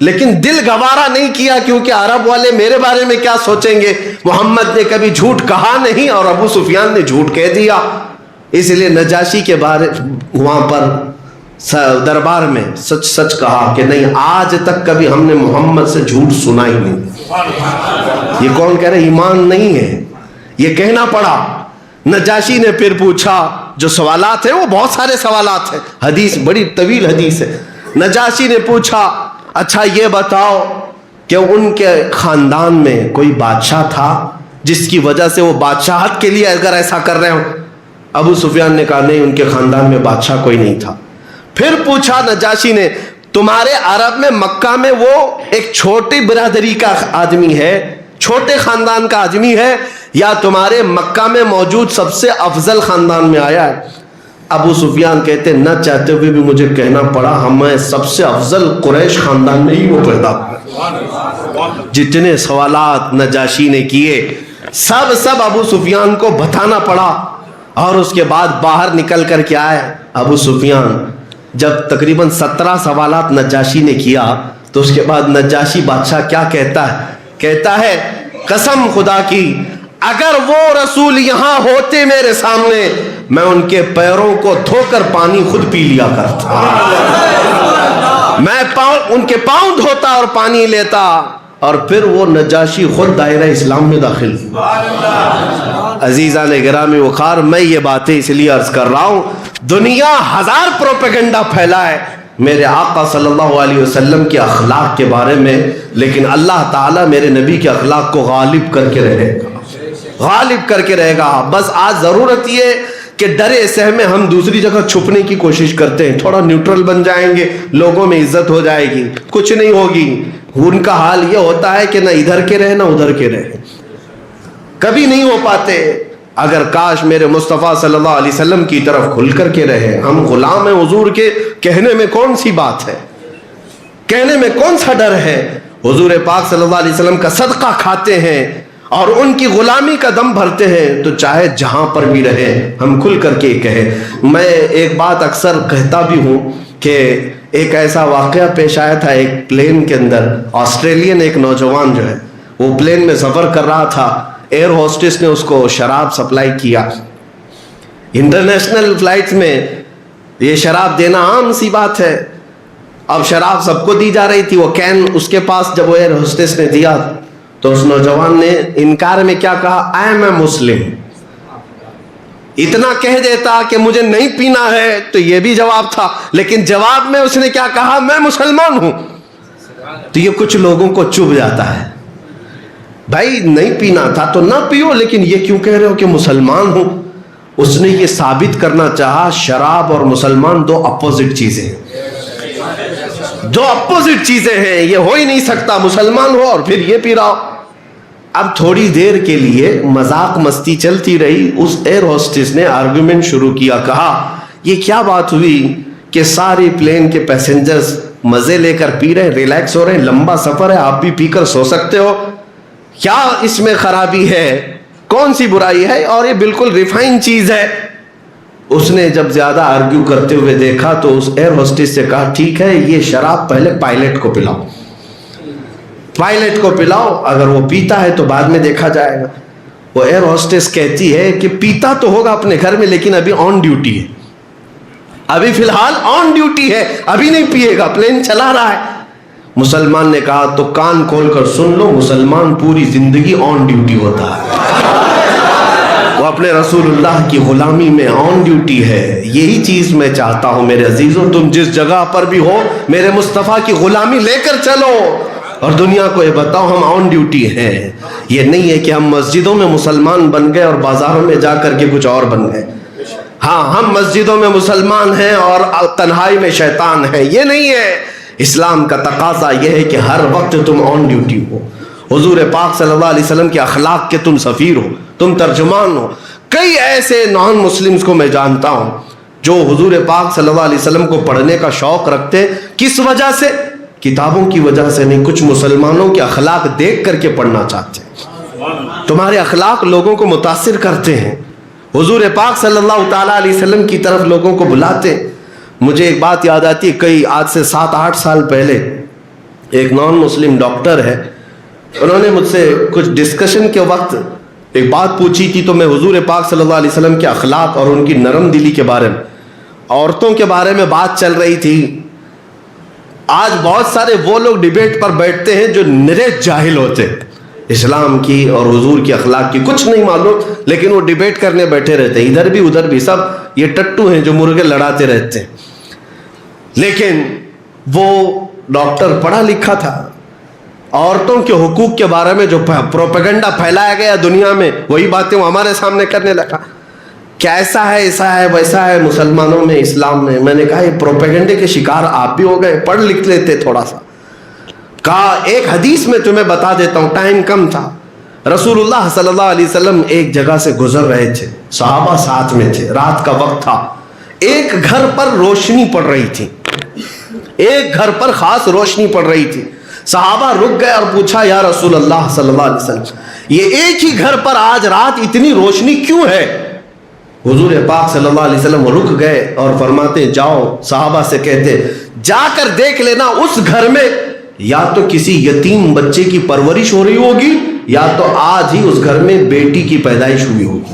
لیکن دل گوارا نہیں کیا کیونکہ عرب والے میرے بارے میں کیا سوچیں گے. محمد نے کبھی جھوٹ کہا نہیں اور ابو سفیان نے جھوٹ کہہ دیا. اس لیے نجاشی کے بارے وہاں پر دربار میں سچ سچ کہا کہ نہیں آج تک کبھی ہم نے محمد سے جھوٹ سنا ہی نہیں. یہ کون کہہ رہے ایمان نہیں ہے, یہ کہنا پڑا. نجاشی نے پھر پوچھا, جو سوالات ہیں وہ بہت سارے سوالات ہیں, حدیث بڑی طویل حدیث ہے. نجاشی نے پوچھا اچھا یہ بتاؤ کہ ان کے خاندان میں کوئی بادشاہ تھا جس کی وجہ سے وہ بادشاہت کے لیے اگر ایسا کر رہے ہوں؟ ابو سفیان نے کہا نہیں ان کے خاندان میں بادشاہ کوئی نہیں تھا. پھر پوچھا نجاشی نے تمہارے عرب میں مکہ میں وہ ایک چھوٹی برادری کا آدمی ہے, چھوٹے خاندان کا آدمی ہے, یا تمہارے مکہ میں موجود سب سے افضل خاندان میں آیا ہے؟ ابو سفیان کہتے نہ چاہتے ہوئے بھی مجھے کہنا پڑا ہمیں سب سے افضل قریش خاندان میں ہی وہ پیدا ہوئے. جتنے سوالات نجاشی نے کیے سب ابو سفیان کو بتانا پڑا. اور اس کے بعد باہر نکل کر کے آئے ابو سفیان. جب تقریباً 17 سوالات نجاشی نے کیا تو اس کے بعد نجاشی بادشاہ کیا کہتا ہے؟ کہتا ہے قسم خدا کی اگر وہ رسول یہاں ہوتے میرے سامنے میں ان کے پیروں کو دھو کر پانی خود پی لیا کرتا، میں ان کے پاؤں دھوتا اور پانی لیتا، اور پھر وہ نجاشی خود دائرہ اسلام میں داخل۔ عزیزان گرامی وقار، میں یہ باتیں اس لیے عرض کر رہا ہوں، دنیا ہزار پروپیگنڈا پھیلا ہے میرے آقا صلی اللہ علیہ وسلم کے اخلاق کے بارے میں، لیکن اللہ تعالیٰ میرے نبی کے اخلاق کو غالب کر کے رہے گا، غالب کر کے رہے گا۔ بس آج ضرورت یہ کہ ڈرے سہمے ہم دوسری جگہ چھپنے کی کوشش کرتے ہیں، تھوڑا نیوٹرل بن جائیں گے، لوگوں میں عزت ہو جائے گی، کچھ نہیں ہوگی۔ ان کا حال یہ ہوتا ہے کہ نہ ادھر کے رہے نہ ادھر کے رہے، کبھی نہیں ہو پاتے۔ اگر کاش میرے مصطفیٰ صلی اللہ علیہ وسلم کی طرف کھل کر کے رہے، ہم غلام ہیں حضور کے، کہنے میں کون سی بات ہے، کہنے میں کون سا ڈر ہے؟ حضور پاک صلی اللہ علیہ وسلم کا صدقہ کھاتے ہیں اور ان کی غلامی کا دم بھرتے ہیں، تو چاہے جہاں پر بھی رہے ہم کھل کر کے کہیں۔ میں ایک بات اکثر کہتا بھی ہوں کہ ایک ایسا واقعہ پیش آیا تھا ایک پلین کے اندر، آسٹریلین ایک نوجوان جو ہے وہ پلین میں سفر کر رہا تھا، ایئر ہوسٹس نے اس کو شراب سپلائی کیا۔ انٹرنیشنل فلائٹس میں یہ شراب دینا عام سی بات ہے، اب شراب سب کو دی جا رہی تھی، وہ کین اس کے پاس جب وہ ایئر ہوسٹس نے دیا تو اس نوجوان نے انکار میں کیا کہا؟ آئی ایم اے مسلم۔ اتنا کہہ دیتا کہ مجھے نہیں پینا ہے تو یہ بھی جواب تھا، لیکن جواب میں اس نے کیا کہا؟ میں مسلمان ہوں۔ تو یہ کچھ لوگوں کو چبھ جاتا ہے، بھائی نہیں پینا تھا تو نہ پیو، لیکن یہ کیوں کہہ رہے ہو کہ مسلمان ہوں؟ اس نے یہ ثابت کرنا چاہا شراب اور مسلمان دو اپوزٹ چیزیں ہیں، دو اپوزٹ چیزیں ہیں، یہ ہو ہی نہیں سکتا، مسلمان ہو اور پھر یہ پی رہا ہو۔ اب تھوڑی دیر کے لیے مذاق مستی چلتی رہی، اس ایئر ہوسٹس نے آرگومنٹ شروع کیا، کہا یہ کیا بات ہوئی کہ ساری پلین کے پیسنجرز مزے لے کر پی رہے ہیں، ریلیکس ہو رہے ہیں، لمبا سفر ہے، آپ بھی پی کر سو سکتے ہو، کیا اس میں خرابی ہے، کون سی برائی ہے، اور یہ بالکل ریفائن چیز ہے۔ اس نے جب زیادہ آرگیو کرتے ہوئے دیکھا تو اس ایئر ہوسٹس سے کہا ٹھیک ہے یہ شراب پہلے پائلٹ کو پلاؤ، پائلٹ کو پلاؤ، اگر وہ پیتا ہے تو بعد میں دیکھا جائے گا۔ وہ ایئر ہوسٹس کہتی ہے کہ پیتا تو ہوگا اپنے گھر میں لیکن ابھی آن ڈیوٹی ہے، ابھی فی الحال آن ڈیوٹی ہے، ابھی نہیں پیے گا، پلین چلا رہا ہے۔ مسلمان نے کہا تو کان کھول کر سن لو، مسلمان پوری زندگی آن ڈیوٹی ہوتا ہے، وہ اپنے رسول اللہ کی غلامی میں آن ڈیوٹی ہے۔ یہی چیز میں چاہتا ہوں میرے عزیزوں، تم جس جگہ پر بھی ہو میرے مصطفیٰ کی غلامی لے کر چلو اور دنیا کو یہ بتاؤ ہم آن ڈیوٹی ہیں۔ یہ نہیں ہے کہ ہم مسجدوں میں مسلمان بن گئے اور بازاروں میں جا کر کے کچھ اور بن گئے۔ ہاں ہم مسجدوں میں مسلمان ہیں اور تنہائی میں شیطان ہیں، یہ نہیں ہے۔ اسلام کا تقاضا یہ ہے کہ ہر وقت تم آن ڈیوٹی ہو، حضور پاک صلی اللہ علیہ وسلم کے اخلاق کے تم سفیر ہو، تم ترجمان ہو۔ کئی ایسے نان مسلمز کو میں جانتا ہوں جو حضور پاک صلی اللہ علیہ وسلم کو پڑھنے کا شوق رکھتے ہیں، کس وجہ سے؟ کتابوں کی وجہ سے نہیں، کچھ مسلمانوں کے اخلاق دیکھ کر کے پڑھنا چاہتے ہیں۔ تمہارے اخلاق لوگوں کو متاثر کرتے ہیں، حضور پاک صلی اللہ تعالیٰ علیہ وسلم کی طرف لوگوں کو بلاتے ہیں۔ مجھے ایک بات یاد آتی ہے، آج سے 7-8 سال پہلے ایک نان مسلم ڈاکٹر ہے، انہوں نے مجھ سے کچھ ڈسکشن کے وقت ایک بات پوچھی تھی، تو میں حضور پاک صلی اللہ علیہ وسلم کے اخلاق اور ان کی نرم دلی کے بارے میں، عورتوں کے بارے میں بات چل رہی تھی۔ آج بہت سارے وہ لوگ ڈیبیٹ پر بیٹھتے ہیں جو نرے جاہل ہوتے ہیں، اسلام کی اور حضور کی اخلاق کی کچھ نہیں معلوم، لیکن وہ ڈیبیٹ کرنے بیٹھے رہتے ہیں، ادھر بھی ادھر بھی، سب یہ ٹٹو ہیں جو مرغے لڑاتے رہتے ہیں۔ لیکن وہ ڈاکٹر پڑھا لکھا تھا، عورتوں کے حقوق کے بارے میں جو پروپیگنڈا پھیلایا گیا دنیا میں وہی باتیں وہ ہمارے سامنے کرنے لگا کہ ایسا ہے ایسا ہے ویسا ہے مسلمانوں میں، اسلام میں۔ میں نے کہا یہ پروپیگنڈے کے شکار آپ بھی ہو گئے، پڑھ لکھ لیتے تھوڑا سا۔ کہا ایک حدیث میں تمہیں بتا دیتا ہوں، ٹائم کم تھا۔ رسول اللہ صلی اللہ علیہ وسلم ایک جگہ سے گزر رہے تھے، صحابہ ساتھ میں تھے، رات کا وقت تھا، ایک گھر پر روشنی پڑ رہی تھی، ایک گھر پر خاص روشنی پڑ رہی تھی۔ صحابہ رک گئے اور پوچھا یا رسول اللہ صلی اللہ علیہ وسلم یہ ایک ہی گھر پر آج رات اتنی روشنی کیوں ہے؟ حضور پاک صلی اللہ علیہ وسلم رک گئے اور فرماتے جاؤ، صحابہ سے کہتے جا کر دیکھ لینا اس گھر میں یا تو کسی یتیم بچے کی پرورش ہو رہی ہوگی یا تو آج ہی اس گھر میں بیٹی کی پیدائش ہوئی ہوگی۔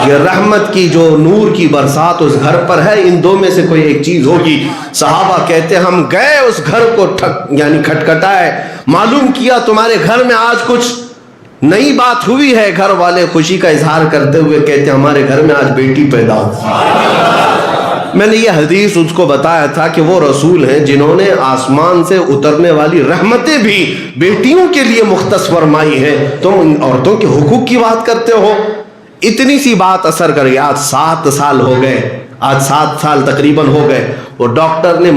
یہ رحمت کی جو نور کی برسات اس گھر پر ہے، ان دو میں سے کوئی ایک چیز ہوگی۔ صحابہ کہتے ہم گئے اس گھر کو یعنی کھٹکھٹائے، معلوم کیا تمہارے گھر میں آج کچھ نئی بات ہوئی ہے۔ گھر والے خوشی کا اظہار کرتے ہوئے کہتے ہمارے گھر میں آج بیٹی پیدا ہوئی۔ میں نے یہ حدیث اس کو بتایا تھا کہ وہ رسول ہیں جنہوں نے آسمان سے اترنے والی رحمتیں بھی بیٹیوں کے لیے مختص فرمائی ہیں، تم ان عورتوں کے حقوق کی بات کرتے ہو۔ اتنی سی بات اثر کر گئی۔ آج 7 سال ہو گئے، آج 7 سال تقریباً ہو گئے، اور ڈاکٹر نے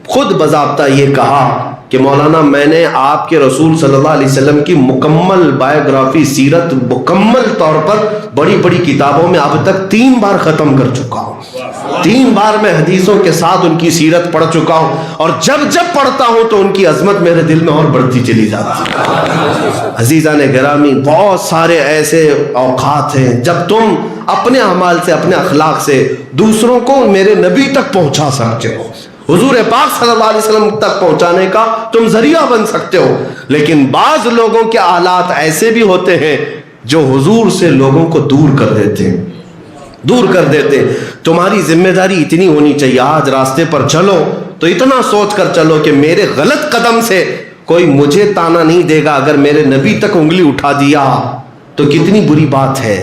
خود باضابطہ یہ کہا کہ مولانا میں نے آپ کے رسول صلی اللہ علیہ وسلم کی مکمل بایوگرافی، سیرت مکمل طور پر بڑی بڑی کتابوں میں اب تک 3 بار ختم کر چکا ہوں۔ 3 بار میں حدیثوں کے ساتھ ان کی سیرت پڑھ چکا ہوں، اور جب پڑھتا ہوں تو ان کی عظمت میرے دل میں اور بڑھتی چلی جاتی ہے۔ عزیزان گرامی، بہت سارے ایسے اوقات ہیں جب تم اپنے اعمال سے، اپنے اخلاق سے دوسروں کو میرے نبی تک پہنچا سکتے ہو، حضور پاک صلی اللہ علیہ وسلم تک پہنچانے کا تم ذریعہ بن سکتے ہو۔ لیکن بعض لوگوں کے حالات ایسے بھی ہوتے ہیں جو حضور سے لوگوں کو دور کر دیتے ہیں، دور کر دیتے۔ تمہاری ذمہ داری اتنی ہونی چاہیے، آج راستے پر چلو تو اتنا سوچ کر چلو کہ میرے غلط قدم سے کوئی مجھے تانا نہیں دے گا۔ اگر میرے نبی تک انگلی اٹھا دیا تو کتنی بری بات ہے،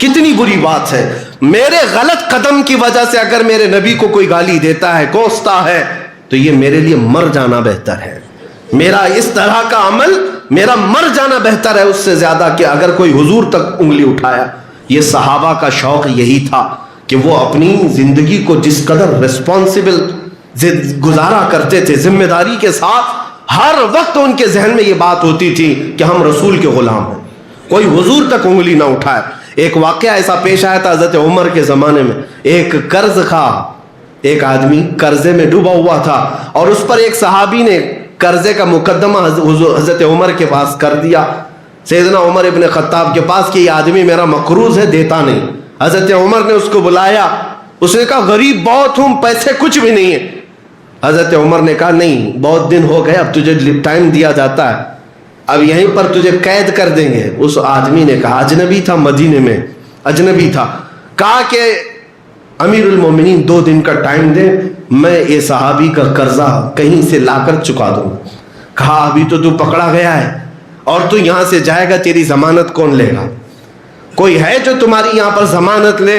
کتنی بری بات ہے۔ میرے غلط قدم کی وجہ سے اگر میرے نبی کو کوئی گالی دیتا ہے، کوستا ہے، تو یہ میرے لیے مر جانا بہتر ہے۔ میرا اس طرح کا عمل، میرا مر جانا بہتر ہے اس سے زیادہ کہ اگر کوئی حضور تک انگلی اٹھایا۔ یہ صحابہ کا شوق یہی تھا کہ وہ اپنی زندگی کو جس قدر ریسپانسبل گزارا کرتے تھے، ذمہ داری کے ساتھ، ہر وقت ان کے ذہن میں یہ بات ہوتی تھی کہ ہم رسول کے غلام ہیں، کوئی حضور تک انگلی نہ اٹھائے۔ ایک واقعہ ایسا پیش آیا تھا حضرت عمر کے زمانے میں، ایک قرض خواہ، ایک آدمی قرضے میں ڈوبا ہوا تھا، اور اس پر ایک صحابی نے قرضے کا مقدمہ حضرت عمر کے پاس کر دیا، سیدنا عمر ابن خطاب کے پاس، کہ یہ آدمی میرا مقروض ہے، دیتا نہیں۔ حضرت عمر نے اس کو بلایا، اس نے کہا غریب بہت ہوں، پیسے کچھ بھی نہیں ہیں۔ حضرت عمر نے کہا نہیں، بہت دن ہو گئے، اب تجھے ٹائم دیا جاتا ہے، اب یہیں پر تجھے قید کر دیں گے۔ اس آدمی نے کہا، اجنبی تھا، مدینے میں اجنبی تھا، کہا کہ امیر المومنین 2 دن کا ٹائم دے، میں یہ صحابی کا قرضہ کہیں سے لا کر چکا دوں۔ کہا ابھی تو پکڑا گیا ہے اور تو یہاں سے جائے گا، تیری ضمانت کون لے گا؟ کوئی ہے جو تمہاری یہاں پر ضمانت لے؟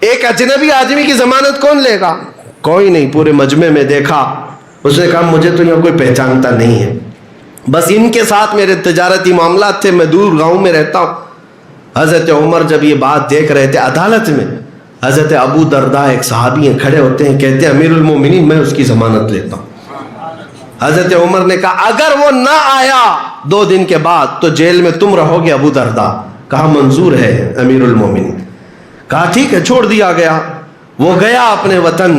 ایک اجنبی آدمی کی ضمانت کون لے گا؟ کوئی نہیں۔ پورے مجمع میں دیکھا، اس نے کہا مجھے تو یہاں کوئی پہچانتا نہیں ہے، بس ان کے ساتھ میرے تجارتی معاملات تھے، میں دور گاؤں میں رہتا ہوں۔ حضرت عمر جب یہ بات دیکھ رہے تھے عدالت میں، حضرت ابو درداء ایک صحابی ہیں، کھڑے ہوتے ہیں، کہتے ہیں امیر المومنین میں اس کی ضمانت لیتا ہوں۔ حضرت عمر نے کہا اگر وہ نہ آیا 2 دن کے بعد تو جیل میں تم رہو گے ابو درداء۔ کہا منظور ہے امیر المومنین۔ کہا ٹھیک ہے، چھوڑ دیا گیا۔ وہ گیا اپنے وطن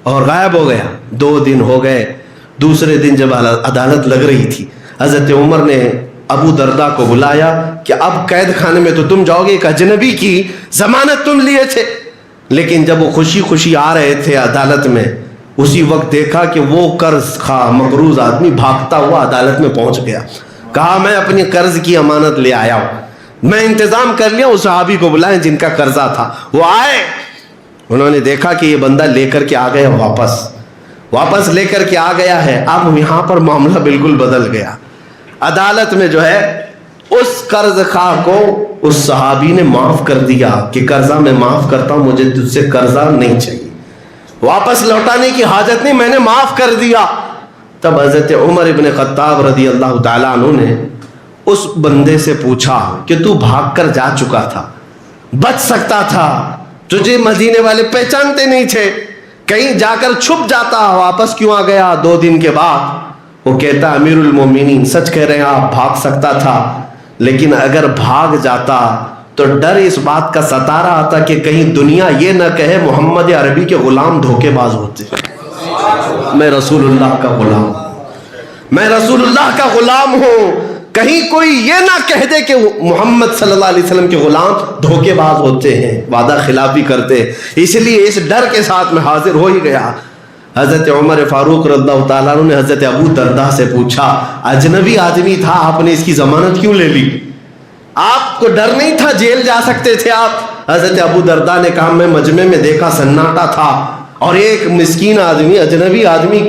اور غائب ہو گیا۔ 2 دن ہو گئے، دوسرے دن جب عدالت لگ رہی تھی، حضرت عمر نے ابو درداء کو بلایا کہ اب قید خانے میں تو تم جاؤ گے، ایک اجنبی کی ضمانت تم لیے تھے۔ لیکن جب وہ خوشی خوشی آ رہے تھے عدالت میں، اسی وقت دیکھا کہ وہ قرض خواہ مقروض آدمی بھاگتا ہوا عدالت میں پہنچ گیا۔ کہا میں اپنی قرض کی امانت لے آیا ہوں، میں انتظام کر لیا، اس صحابی کو بلائیں جن کا قرضہ تھا۔ وہ آئے، انہوں نے دیکھا کہ یہ بندہ لے کر کے آ گیا، واپس لے کر کے آ گیا ہے۔ اب یہاں پر معاملہ بالکل بدل گیا۔ عدالت میں جو ہے اس قرض خواہ کو اس صحابی نے معاف کر دیا کہ قرضہ میں معاف کرتا ہوں، مجھے تجھ سے قرضہ نہیں چاہیے، واپس لوٹانے کی حاجت نہیں، میں نے معاف کر دیا۔ تب حضرت عمر ابن خطاب رضی اللہ تعالیٰ عنہ نے اس بندے سے پوچھا کہ تو بھاگ کر جا چکا تھا، بچ سکتا تھا، تجھے مدینے والے پہچانتے نہیں تھے، کہیں جا کر چھپ جاتا، واپس کیوں آ گیا 2 دن کے بعد؟ وہ کہتا امیر المومنین سچ کہہ رہے ہیں آپ، بھاگ سکتا تھا، لیکن اگر بھاگ جاتا تو ڈر اس بات کا ستا رہا تھا کہ کہیں دنیا یہ نہ کہے محمد عربی کے غلام دھوکے باز ہوتے۔ میں رسول اللہ کا غلام، میں رسول اللہ کا غلام ہوں، کہیں کوئی یہ نہ کہہ دے کہ محمد صلی اللہ علیہ وسلم کے غلام دھوکے باز ہوتے ہیں، وعدہ خلافی کرتے ہیں۔ اس لیے اس ڈر کے ساتھ میں حاضر ہو ہی گیا۔ حضرت عمر فاروق رضی اللہ تعالیٰ عنہ نے حضرت ابو درداء سے پوچھا اجنبی آدمی تھا آپ نے اس کی ضمانت کیوں لے لی؟ آپ کو ڈر نہیں تھا جیل جا سکتے تھے آپ؟ حضرت ابو درداء نے کہا میں مجمع میں دیکھا سناٹا تھا اور ایک مسکین آدمی اجنبی آدمی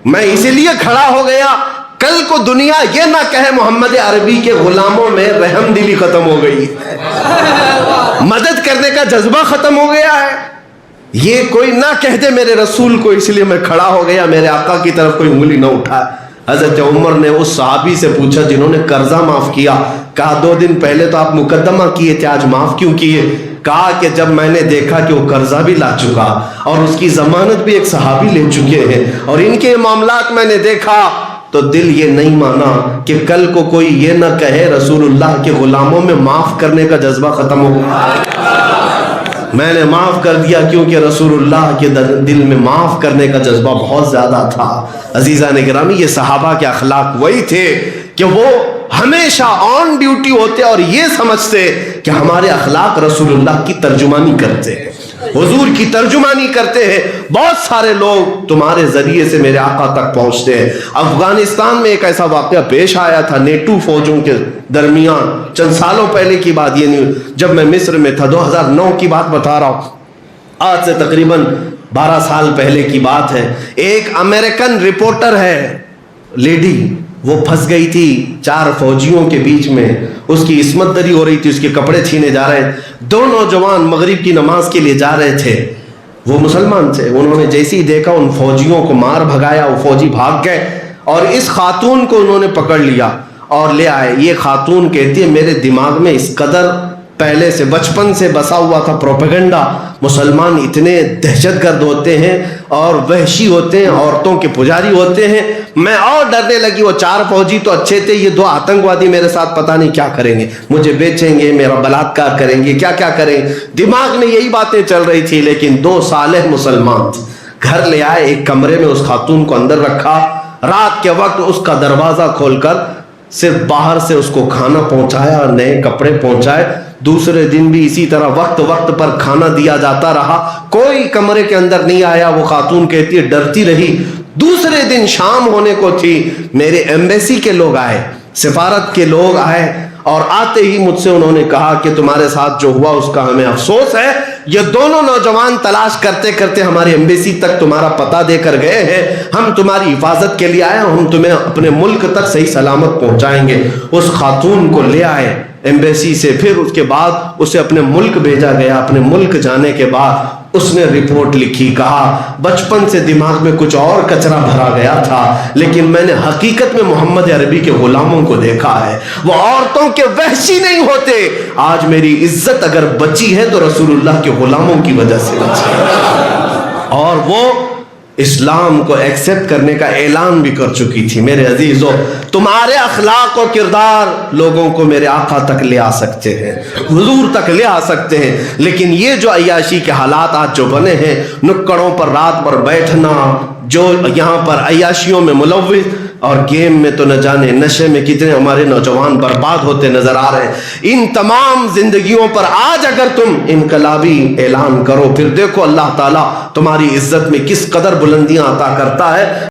میں اسی لیے کھڑا ہو گیا کل کو دنیا یہ نہ کہے محمد عربی کے غلاموں میں رحم دلی ختم ہو گئی مدد کرنے کا جذبہ ختم ہو گیا ہے یہ کوئی نہ کہہ دے میرے رسول کو اس لیے میں کھڑا ہو گیا میرے آقا کی طرف کوئی انگلی نہ اٹھا حضرت عمر نے اس صحابی سے پوچھا جنہوں نے قرضہ معاف کیا کہا 2 دن پہلے تو آپ مقدمہ کیے تھے آج معاف کیوں کیے کہا کہ جب میں نے دیکھا کہ وہ قرضہ بھی لا چکا اور اس کی ضمانت بھی ایک صحابی لے چکے ہیں اور ان کے معاملات میں نے دیکھا تو دل یہ نہیں مانا کہ کل کو کوئی یہ نہ کہے رسول اللہ کے غلاموں میں معاف کرنے کا جذبہ ختم ہو گیا میں نے معاف کر دیا کیونکہ رسول اللہ کے دل میں معاف کرنے کا جذبہ بہت زیادہ تھا عزیزان گرامی یہ صحابہ کے اخلاق وہی تھے کہ وہ ہمیشہ آن ڈیوٹی ہوتے اور یہ سمجھتے کہ ہمارے اخلاق رسول اللہ کی ترجمانی کرتے ہیں حضور کی ترجمانی کرتے ہیں بہت سارے لوگ تمہارے ذریعے سے میرے آقا تک پہنچتے ہیں افغانستان میں ایک ایسا واقعہ پیش آیا تھا نیٹو فوجوں کے درمیان چند سالوں پہلے کی بات یہ نہیں جب میں مصر میں تھا 2009 کی بات بتا رہا ہوں آج سے تقریباً 12 سال پہلے کی بات ہے ایک امریکن رپورٹر ہے لیڈی وہ پھنس گئی تھی 4 فوجیوں کے بیچ میں اس کی عصمت دری ہو رہی تھی اس کے کپڑے چھینے جا رہے 2 نوجوان مغرب کی نماز کے لیے جا رہے تھے وہ مسلمان تھے انہوں نے جیسے ہی دیکھا ان فوجیوں کو مار بھگایا وہ فوجی بھاگ گئے اور اس خاتون کو انہوں نے پکڑ لیا اور لے آئے یہ خاتون کہتی ہے میرے دماغ میں اس قدر پہلے سے بچپن سے بسا ہوا تھا پروپیگنڈا مسلمان اتنے دہشت گرد ہوتے ہیں اور وحشی ہوتے ہیں عورتوں کے پجاری ہوتے ہیں میں اور ڈرنے لگی وہ 4 فوجی تو اچھے تھے یہ 2 آتنکوادی میرے ساتھ پتہ نہیں کیا کریں گے مجھے بیچیں گے میرا بلاತ್ಕಾರ کریں گے کیا کیا کریں دماغ میں یہی باتیں چل رہی تھی لیکن 2 صالح مسلمان گھر لے آئے ایک کمرے میں اس خاتون کو اندر رکھا رات کے وقت اس کا دروازہ کھول کر صرف باہر سے اس کو کھانا پہنچایا اور نئے کپڑے پہنچائے دوسرے دن بھی اسی طرح وقت وقت پر کھانا دیا جاتا رہا کوئی کمرے کے اندر نہیں آیا وہ خاتون کہتی ہے ڈرتی رہی دوسرے دن شام ہونے کو تھی میرے ایمبیسی کے لوگ آئے سفارت کے لوگ آئے اور آتے ہی مجھ سے انہوں نے کہا کہ تمہارے ساتھ جو ہوا اس کا ہمیں افسوس ہے یہ دونوں نوجوان تلاش کرتے کرتے ہمارے ایمبیسی تک تمہارا پتہ دے کر گئے ہیں ہم تمہاری حفاظت کے لیے آئے ہم تمہیں اپنے ملک تک صحیح سلامت پہنچائیں گے اس خاتون کو لے آئے ایمبیسی سے پھر اس کے بعد اسے اپنے ملک بھیجا گیا اپنے ملک جانے کے بعد اس نے رپورٹ لکھی کہا بچپن سے دماغ میں کچھ اور کچرا بھرا گیا تھا لیکن میں نے حقیقت میں محمد عربی کے غلاموں کو دیکھا ہے وہ عورتوں کے وحشی نہیں ہوتے آج میری عزت اگر بچی ہے تو رسول اللہ کے غلاموں کی وجہ سے بچی اور وہ اسلام کو ایکسپٹ کرنے کا اعلان بھی کر چکی تھی میرے عزیزو تمہارے اخلاق و کردار لوگوں کو میرے آقا تک لے آ سکتے ہیں حضور تک لے آ سکتے ہیں لیکن یہ جو عیاشی کے حالات آج جو بنے ہیں نکڑوں پر رات بھر بیٹھنا جو یہاں پر عیاشیوں میں ملوث اور گیم میں تو نہ جانے نشے میں کتنے ہمارے نوجوان برباد ہوتے نظر آ رہے ہیں ان تمام زندگیوں پر آج اگر تم انقلابی اعلان کرو پھر دیکھو اللہ تعالیٰ تمہاری عزت میں کس قدر بلندیاں عطا کرتا ہے